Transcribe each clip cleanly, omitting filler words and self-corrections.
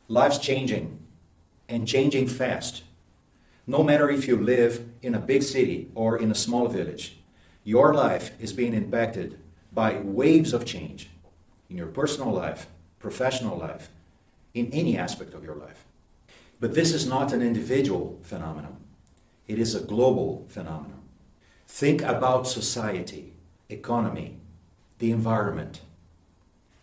Life's changing, and changing fast. No matter if you live in a big city or in a small village, your life is being impacted by waves of change in your personal life, professional life, in any aspect of your life. But this is not an individual phenomenon. It is a global phenomenon. Think about society, economy, the environment.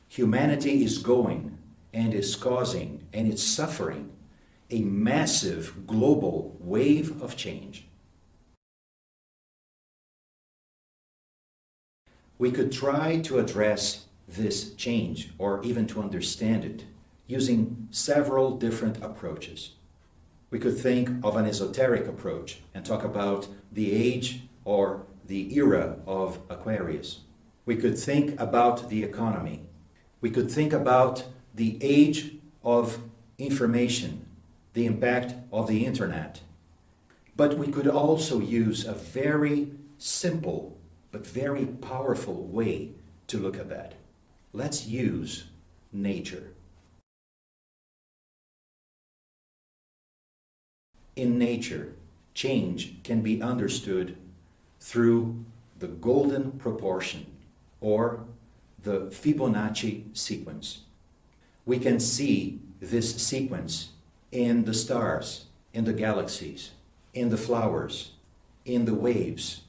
Humanity is going and is causing and is suffering a massive global wave of change. We could try to address this change or even to understand it using several different approaches. We could think of an esoteric approach and talk about the age or the era of Aquarius. We could think about the economy. We could think about the age of information, the impact of the internet. But we could also use a very simple but very powerful way to look at that. Let's use nature. In nature, change can be understood through the golden proportion or the Fibonacci sequence. We can see this sequence in the stars, in the galaxies, in the flowers, in the waves.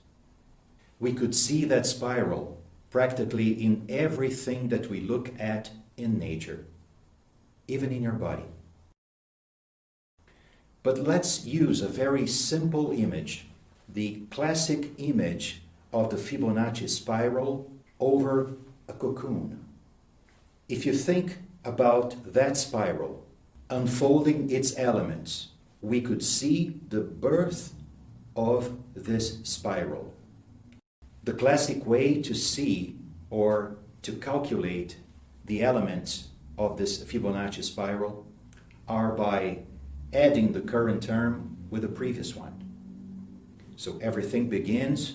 We could see that spiral practically in everything that we look at in nature, even in your body. But let's use a very simple image, the classic image of the Fibonacci spiral over a cocoon. If you think about that spiral unfolding its elements, we could see the birth of this spiral. The classic way to see or to calculate the elements of this Fibonacci spiral are by adding the current term with the previous one. So everything begins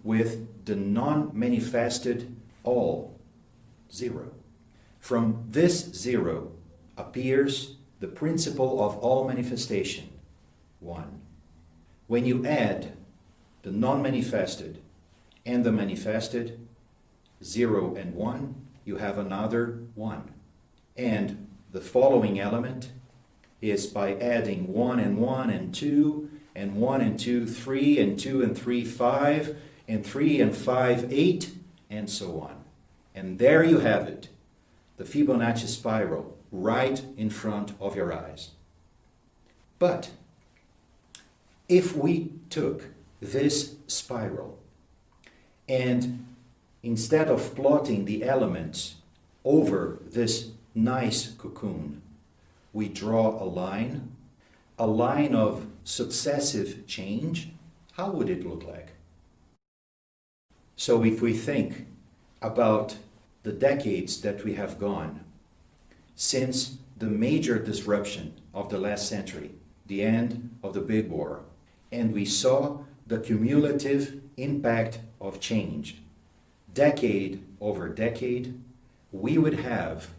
with the non-manifested all, 0. From this 0 appears the principle of all manifestation, 1. When you add the non-manifested and the manifested, 0 and 1, you have another 1. And the following element is by adding 1 and 1 and 2, and 1 and 2, 3, and 2 and 3, 5, and 3 and 5, 8, and so on. And there you have it, the Fibonacci spiral, right in front of your eyes. But if we took this spiral and instead of plotting the elements over this nice cocoon, we draw a line of successive change, how would it look like? So if we think about the decades that we have gone since the major disruption of the last century, the end of the Big War, and we saw the cumulative impact of change, decade over decade, we would have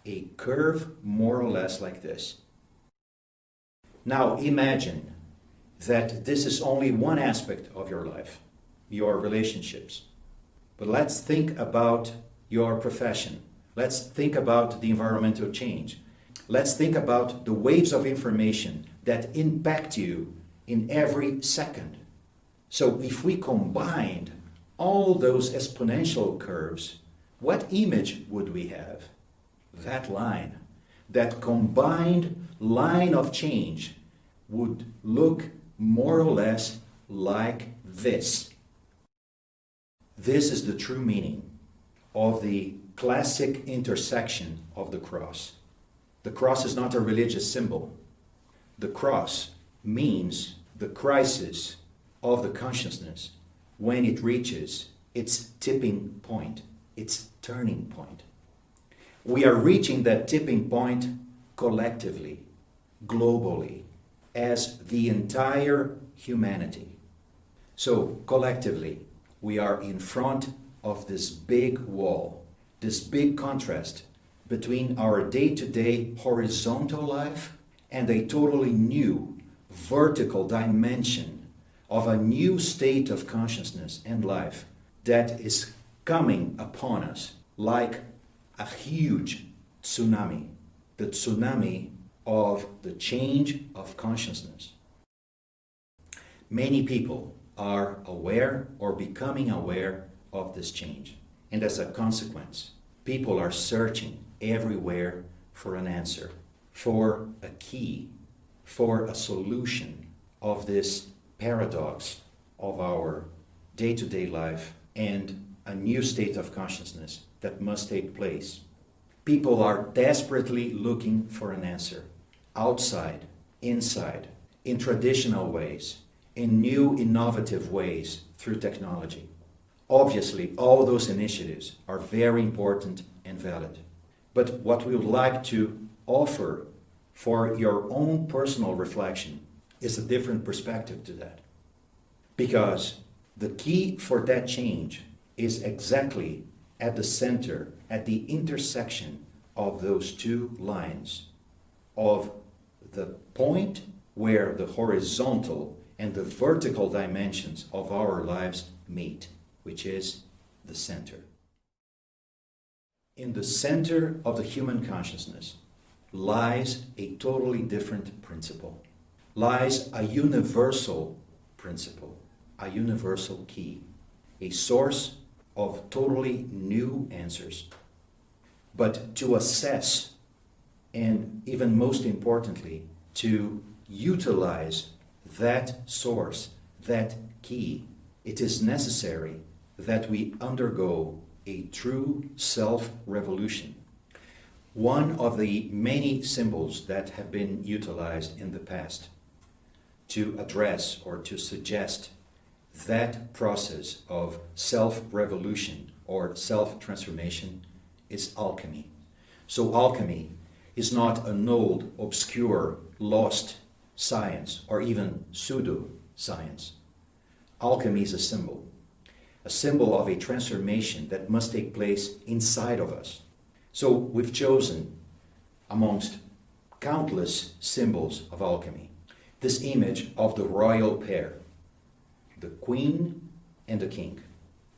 a curve more or less like this. Now imagine that this is only one aspect of your life, your relationships. But let's think about your profession. Let's think about the environmental change. Let's think about the waves of information that impact you in every second. So if we combined all those exponential curves, what image would we have? That line, that combined line of change would look more or less like this. This is the true meaning of the classic intersection of the cross. The cross is not a religious symbol. The cross means the crisis of the consciousness when it reaches its tipping point, its turning point. We are reaching that tipping point collectively, globally, as the entire humanity. So collectively, we are in front of this big wall, this big contrast between our day-to-day horizontal life and a totally new vertical dimension of a new state of consciousness and life that is coming upon us like a huge tsunami, the tsunami of the change of consciousness. Many people are aware or becoming aware of this change, and as a consequence, people are searching everywhere for an answer, for a key, for a solution of this paradox of our day-to-day life and a new state of consciousness that must take place. People are desperately looking for an answer, outside, inside, in traditional ways, in new innovative ways through technology. Obviously, all those initiatives are very important and valid. But what we would like to offer for your own personal reflection is a different perspective to that. Because the key for that change is exactly at the center, at the intersection of those two lines, of the point where the horizontal and the vertical dimensions of our lives meet, which is the center. In the center of the human consciousness lies a totally different principle, lies a universal principle, a universal key, a source of totally new answers. But to assess, and even most importantly, to utilize that source, that key, it is necessary that we undergo a true self-revolution. One of the many symbols that have been utilized in the past to address or to suggest that process of self-revolution or self-transformation is alchemy. So alchemy is not an old, obscure, lost science or even pseudo-science. Alchemy is a symbol of a transformation that must take place inside of us. So we've chosen, amongst countless symbols of alchemy, this image of the royal pair, the queen and the king,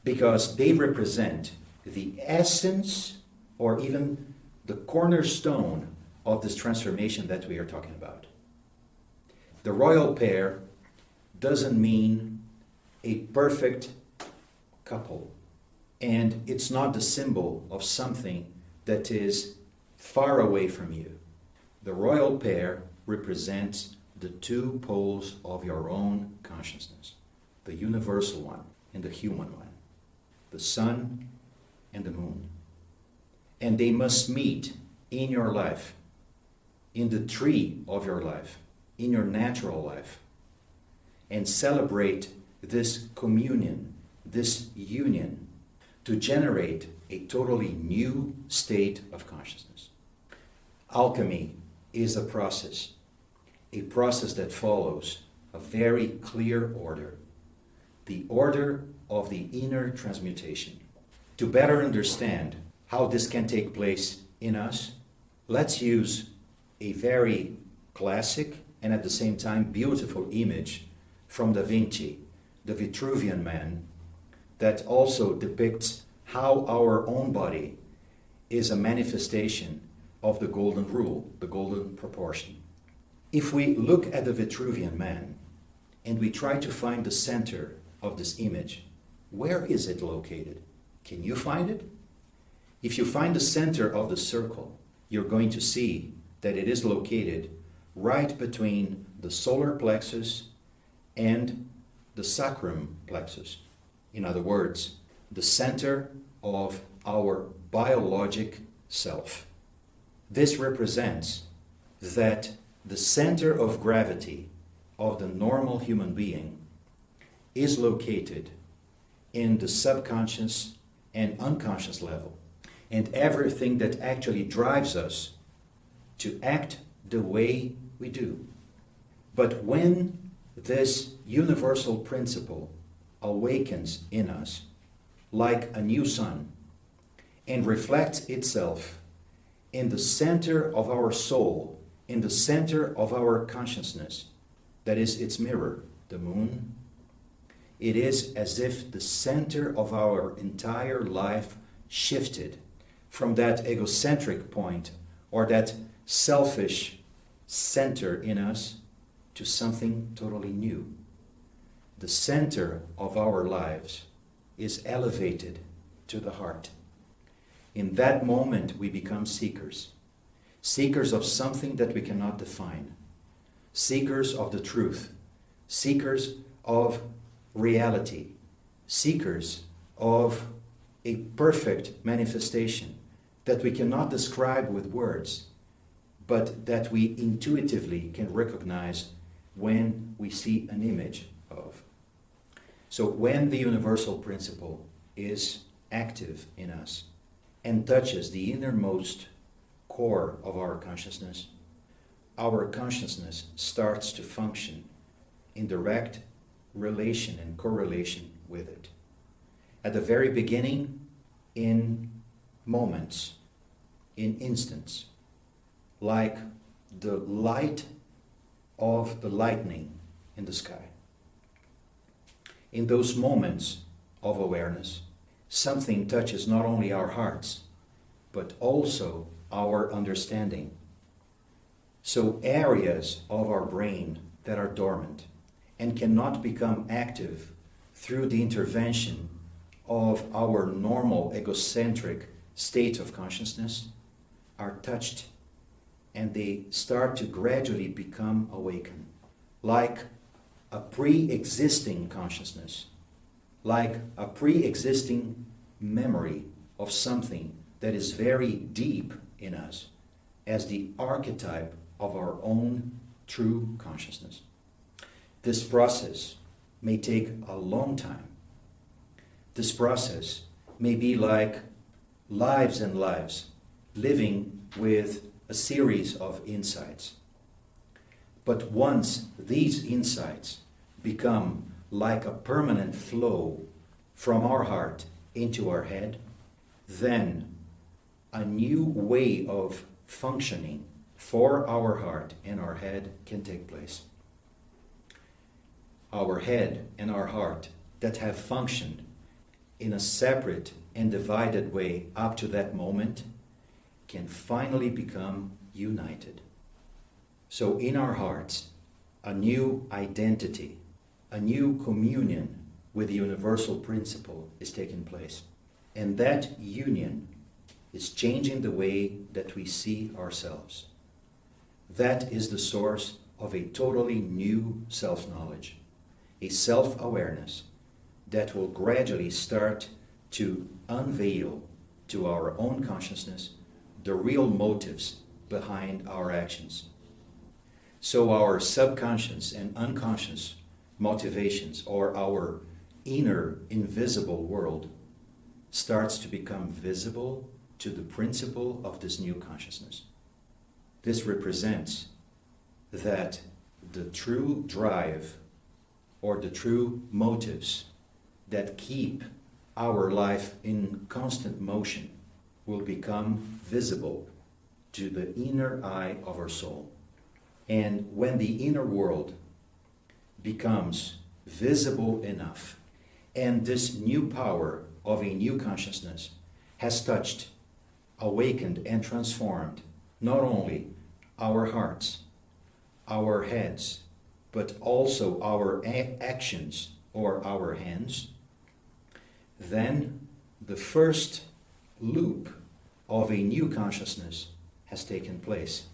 because they represent the essence or even the cornerstone of this transformation that we are talking about. The royal pair doesn't mean a perfect couple, and it's not the symbol of something that is far away from you. The royal pair represents the two poles of your own consciousness, the universal one and the human one, the sun and the moon. And they must meet in your life, in the tree of your life, in your natural life, and celebrate this communion, this union, to generate a totally new state of consciousness. Alchemy is a process that follows a very clear order, the order of the inner transmutation. To better understand how this can take place in us, let's use a very classic and at the same time beautiful image from Da Vinci, the Vitruvian Man, that also depicts how our own body is a manifestation of the golden rule, the golden proportion. If we look at the Vitruvian Man and we try to find the center of this image, where is it located? Can you find it? If you find the center of the circle, you're going to see that it is located right between the solar plexus and the sacrum plexus. In other words, the center of our biologic self. This represents that the center of gravity of the normal human being is located in the subconscious and unconscious level, and everything that actually drives us to act the way we do. But when this universal principle awakens in us like a new sun and reflects itself in the center of our soul, in the center of our consciousness, that is its mirror, the moon, it is as if the center of our entire life shifted from that egocentric point or that selfish center in us to something totally new. The center of our lives is elevated to the heart. In that moment, we become seekers. Seekers of something that we cannot define. Seekers of the truth. Seekers of reality. Seekers of a perfect manifestation that we cannot describe with words, but that we intuitively can recognize when we see an image of. So when the universal principle is active in us and touches the innermost core of our consciousness starts to function in direct relation and correlation with it. At the very beginning, in moments, in instants, like the light of the lightning in the sky. In those moments of awareness, something touches not only our hearts, but also our understanding. So areas of our brain that are dormant and cannot become active through the intervention of our normal egocentric state of consciousness are touched, and they start to gradually become awakened, like a pre-existing consciousness, like a pre-existing memory of something that is very deep in us as the archetype of our own true consciousness. This process may take a long time. This process may be like lives and lives, living with a series of insights. But once these insights become like a permanent flow from our heart into our head, then a new way of functioning for our heart and our head can take place. Our head and our heart that have functioned in a separate and divided way up to that moment can finally become united. So in our hearts, a new identity, a new communion with the universal principle is taking place. And that union is changing the way that we see ourselves. That is the source of a totally new self-knowledge, a self-awareness that will gradually start to unveil to our own consciousness the real motives behind our actions. So our subconscious and unconscious motivations, or our inner invisible world, starts to become visible to the principle of this new consciousness. This represents that the true drive or the true motives that keep our life in constant motion will become visible to the inner eye of our soul. And when the inner world becomes visible enough, and this new power of a new consciousness has touched, awakened, and transformed not only our hearts, our heads, but also our actions or our hands, then the first loop of a new consciousness has taken place.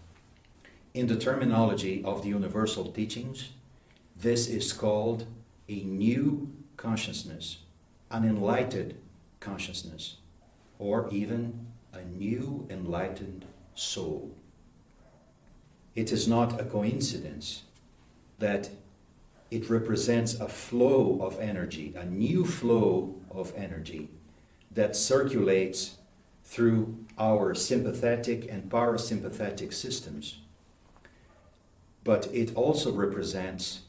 In the terminology of the universal teachings, this is called a new consciousness, an enlightened consciousness, or even a new enlightened soul. It is not a coincidence that it represents a flow of energy, a new flow of energy that circulates through our sympathetic and parasympathetic systems. But it also represents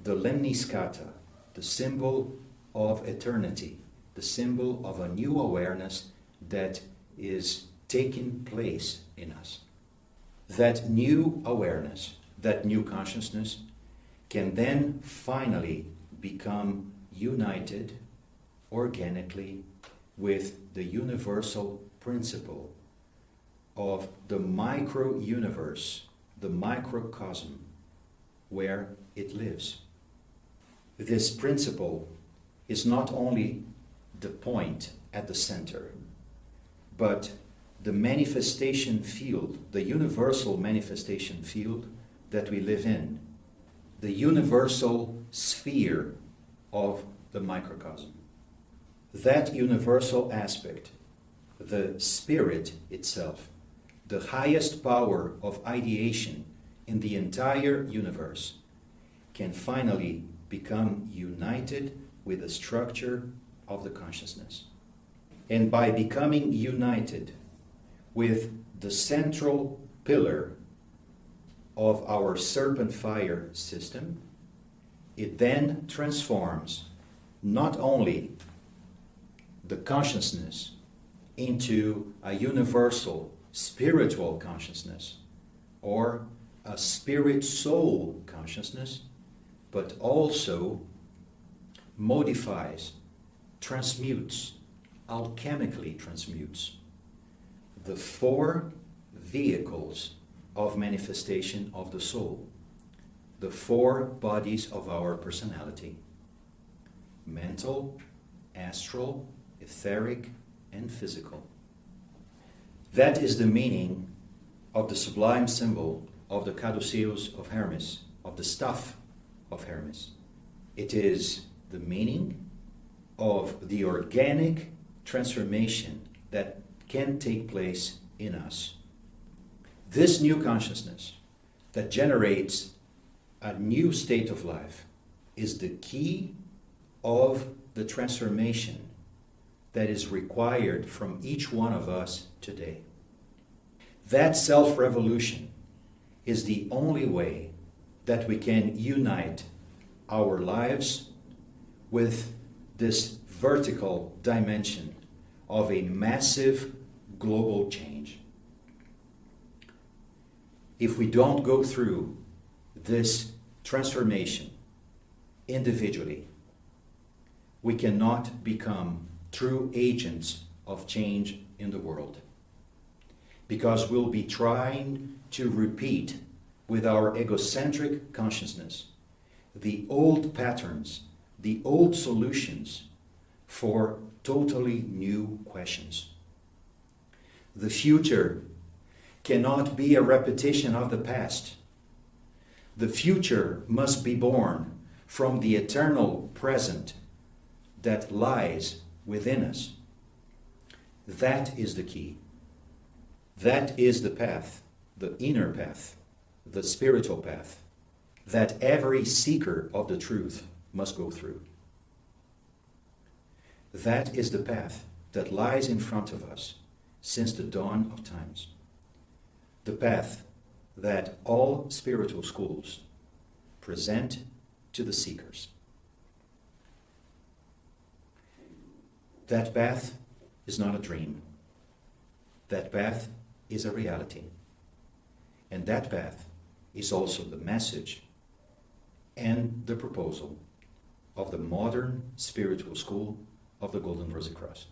the lemniscata, the symbol of eternity, the symbol of a new awareness that is taking place in us. That new awareness, that new consciousness can then finally become united organically with the universal principle of the micro-universe, the microcosm, where it lives. This principle is not only the point at the center, but the manifestation field, the universal manifestation field that we live in, the universal sphere of the microcosm. That universal aspect, the spirit itself, the highest power of ideation in the entire universe, can finally become united with the structure of the consciousness. And by becoming united with the central pillar of our serpent fire system, it then transforms not only the consciousness into a universal spiritual consciousness or a spirit-soul consciousness, but also modifies, transmutes, alchemically transmutes the four vehicles of manifestation of the soul, the four bodies of our personality: mental, astral, etheric, and physical. That is the meaning of the sublime symbol of the caduceus of Hermes, of the staff of Hermes. It is the meaning of the organic transformation that can take place in us. This new consciousness that generates a new state of life is the key of the transformation that is required from each one of us today. That self-revolution is the only way that we can unite our lives with this vertical dimension of a massive global change. If we don't go through this transformation individually, we cannot become true agents of change in the world, because we'll be trying to repeat with our egocentric consciousness the old patterns, the old solutions for totally new questions. The future cannot be a repetition of the past. The future must be born from the eternal present that lies within us. That is the key. That is the path, the inner path, the spiritual path, that every seeker of the truth must go through. That is the path that lies in front of us since the dawn of times. The path that all spiritual schools present to the seekers. That path is not a dream. That path is a reality. And that path is also the message and the proposal of the modern spiritual school of the Golden Rosy Cross.